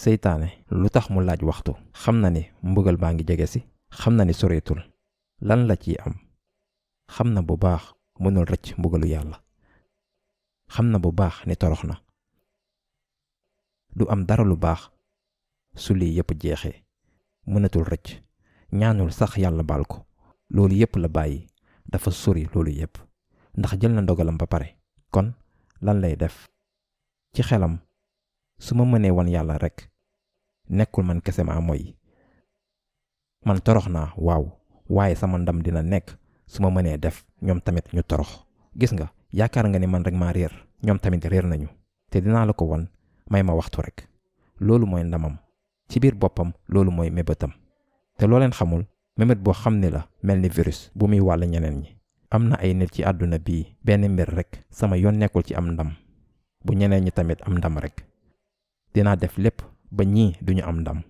seytaane lu tax mu laaj waxtu xam na ni mbugal baa ngi jege si xam na ni soreetul lan la ciy am xam na bu baax mënul rëcc mbugalu yàlla xam na bu baax ni torox na du am dara lu baax su lii yépp jeexee mënatul rëcc ñaanul sax yàlla baal ko loolu yépp la bàyyi dafa sori loolu yépp ndax jël na ndogalam ba pare kon lan lay def ci xelam su ma mënee wan yàlla rekk nekkul man kese maa moy man torox naa waaw waaye sama ndam dina nekk su ma mënee def ñoom tamit ñu torox gis nga yaakaar nga ni man rek maa réer ñoom tamit réer nañu te dinaa la ko wan may ma waxtu rekk loolu mooy ndamam ci biir boppam loolu mooy mébétam te loo leen xamul mébét boo xam ni la mel ni virus bu muy wàll ñeneen ñi am na ay nit ci àdduna bii benn mbir rekk sama yoon nekkul ci am ndam bu ñeneen ñi tamit am ndam rekk dinaa def lépp ba ñii duñu am ndam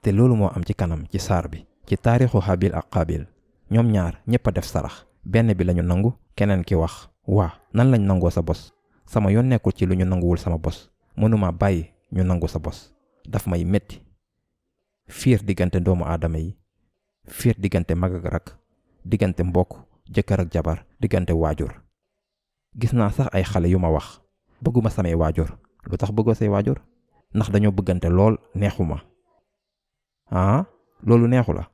te loolu moo am ci kanam ci saar bi ci taarixu Habil ak Qabil ñoom ñaar ñépp a def sarax benn bi lañu nangu keneen ki wax waa nan lañ nangoo sa bos sama yoon nekkul ci lu ñu nanguwul sama bos mënuma bàyyi ñu nangu sa bos daf may metti fiir diggante doomu aadama yi fiir diggante mag ak rak diggante mbokk jëkkër ak jabar diggante waajur gis naa sax ay xale yu ma wax bëgguma samay waajur lu tax bëggoo say waajur ndax dañoo bëggante lool neexuma loolu neexu la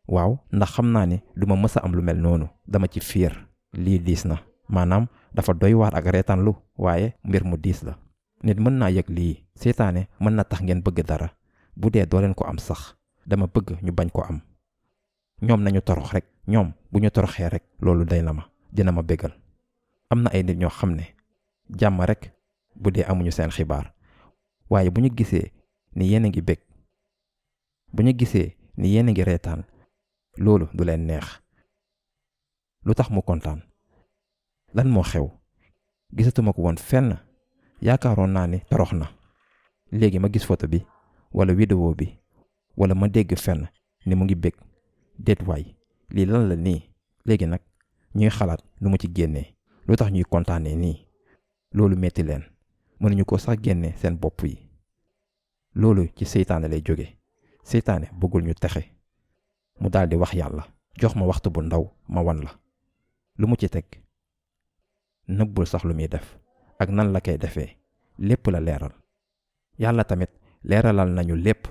waaw ndax xam naa ni duma mës a am lu mel noonu dama ci fiir lii diis na maanaam dafa doy waar ak reetaan lu waaye mbir mu diis la nit mën naa yëg lii seytaane mën na tax ngeen bëgg dara bu dee doo leen ko am sax dama bëgg ñu bañ ko am ñoom nañu torox rek ñoom bu ñu toroxee rek loolu day na ma dina ma bégal am na ay nit ñoo xam ne jàmm rek bu dee amuñu seen xibaar waaye bu ñu gisee ni yéen a ngi bég bu ñu gisee ni yéen a ngi reetaan loolu du leen neex lu tax mu kontaan lan moo xew gisatuma ko woon fenn yaakaaroon naa ni torox na léegi ma gis photo bi wala vidéo bi wala ma dégg fenn ni mu ngi bég déet waay lii lan la nii léegi nag ñuy xalaat nu mu ci génnee lu tax ñuy kontaanee nii loolu metti leen mënuñu ko sax génne seen bopp yi loolu ci seytaane lay jóge seytaane bëggul ñu texe mu daldi wax yàlla jox ma waxtu bu ndaw ma wan la lu mu ci teg nëbbul sax lu muy def ak nan la koy defee lépp la leeral yàlla tamit leeralal nañu lépp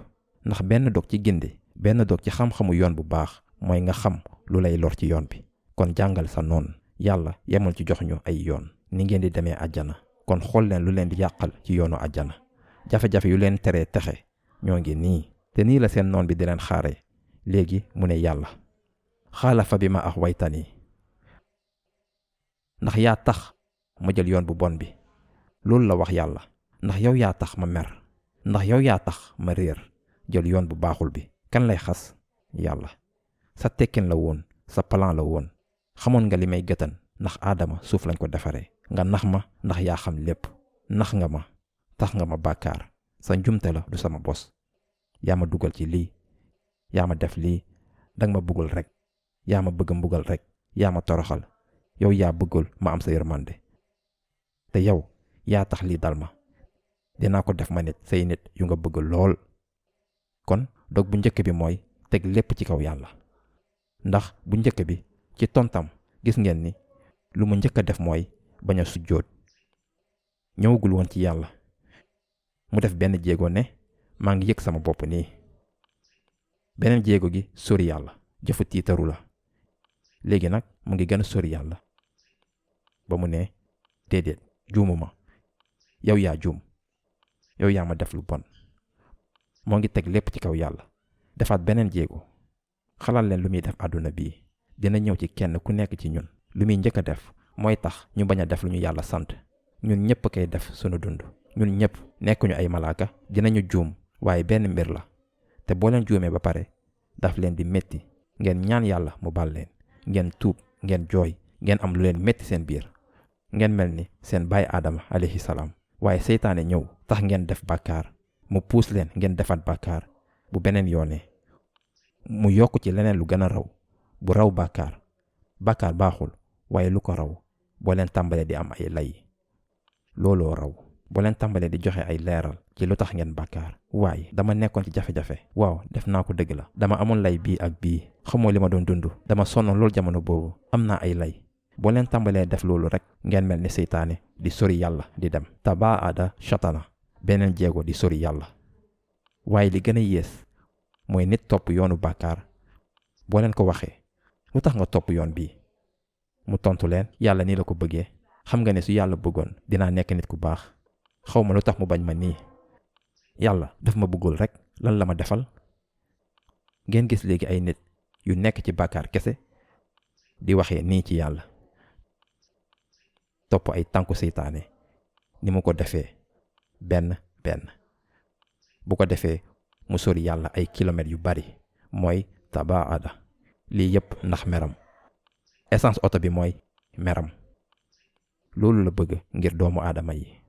ndax benn dog ci gindi benn dog ci xam-xamu yoon bu baax mooy nga xam lu lay lor ci yoon bi kon jàngal sa noon yàlla yemul ci jox ñu ay yoon ni ngeen di demee àjjana kon xool leen lu leen di yàqal ci yoonu àjjana jafe-jafe yu leen teree texe ñoo ngi nii te nii la seen noon bi di leen xaare léegi mu ne yàlla xaalafa bi ma ax waytani ndax yaa tax ma jël yoon bu bon bi loolu la wax yàlla ndax yow yaa tax ma mer ndax yow yaa tax ma réer jël yoon bu baaxul bi kan lay xas yàlla sa tekkin la woon sa plan la woon xamoon nga li may gëtan ndax aadama suuf lañ ko defaree nga nax ma ndax yaa xam lépp nax nga ma tax nga ma bàkkaar sa njumte la du sama bos yaa ma dugal ci lii yaa ma def lii danga ma bëggul rek yaa ma bëgg mbugal rek yaa ma toroxal yow yaa bëggul ma am sa yërmande te yow yaa tax lii dal ma dinaa ko def ma nit say nit yu nga bëgg lool kon dog bu njëkk bi mooy teg lépp ci kaw yàlla ndax bu njëkk bi ci tontam gis ngeen ni lu mu njëkk a def mooy bañ a sujjóot ñëwagul woon ci yàlla mu def benn jéego ne maa ngi yëg sama bopp nii beneen jéego gi sori yàlla jëfu tiitaru la léegi nag mu ngi gën a sori yàlla ba mu ne déedéet juumuma yow yaa juum yow yaa ma def lu bon moo ngi teg lépp ci kaw yàlla defaat beneen jéego xalaat leen lu muy def àdduna bii dina ñëw ci kenn ku nekk ci ñun lu muy njëkk a def mooy tax ñu bañ a def lu ñu yàlla sant ñun ñëpp koy def sunu dund ñun ñëpp nekkuñu ay malaaka dinañu juum waaye benn mbir la te boo leen juumee ba pare daf leen di metti ngeen ñaan yàlla mu baal leen ngeen tuub ngeen jooy ngeen am lu leen metti seen biir ngeen mel ni seen baay aadama alayhi salaam waaye seytaane ñëw tax ngeen def bàkkaar mu puus leen ngeen defaat bàkkaar bu beneen yoonee mu yokk ci leneen lu gën a raw bu raw bàkkaar bàkkaar baaxul waaye lu ko raw boo leen tàmbalee di am ay lay looloo raw boo leen tàmbalee di joxe ay leeral ci lu tax ngeen bàkkaar. waaye dama nekkoon ci jafe-jafe. waaw def naa ko dëgg la. dama amoon lay bii ak bii. xamoo li ma doon dund. dama sonnoon loolu jamono boobu. am naa ay lay. boo leen tàmbalee def loolu rek ngeen mel ni seytaane di sori yàlla di dem. tabaada shatana beneen jéego di sori yàlla. waaye li gën a yées mooy nit topp yoonu bàkkaar. boo leen ko waxee lu tax nga topp yoon bii mu tontu leen yàlla nii la ko bëggee. xam nga ne su yàlla bëggoon dinaa nekk nit ku baax. xaw ma lu tax mu bañ ma nii. yàlla daf ma bëggul rek lan la ma defal. ngeen gis léegi ay nit yu nekk ci bàkkaar kese di waxee nii ci yàlla. topp ay tànku seytaane ni mu ko defee benn bu ko defee mu sori yàlla ay kilomètres yu bari. mooy tabaada. lii yépp ndax meram. essence oto bi mooy meram. loolu la bëgg ngir doomu aadama yi.